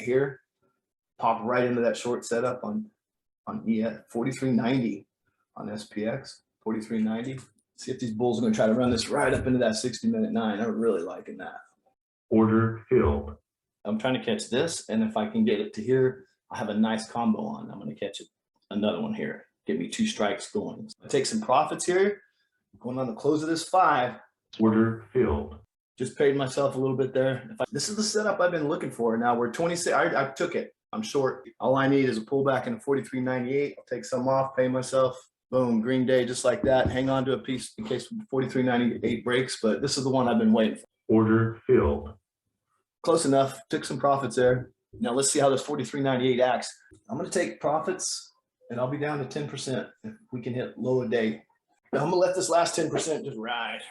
here. Pop right into that short setup on EF 4390 on SPX 4390. See if these bulls are going to try to run this right up into that 60-minute 9. I'm really liking that. Order filled. I'm trying to catch this, and if I can get it to here, I have a nice combo on. I'm going to catch it. Another one here. Get me 2 strikes going. I take some profits here. Going on the close of this 5. Order filled. Just paid myself a little bit there. This is the setup I've been looking for. Now we're 26. I took it. I'm short. All I need is a pullback in a 43.98. I'll take some off, pay myself. Boom, green day, just like that. Hang on to a piece in case 43.98 breaks, but this is the one I've been waiting for. Order filled. Close enough. Took some profits there. Now let's see how this 43.98 acts. I'm going to take profits, and I'll be down to 10% if we can hit low a day. Now I'm going to let this last 10% just ride.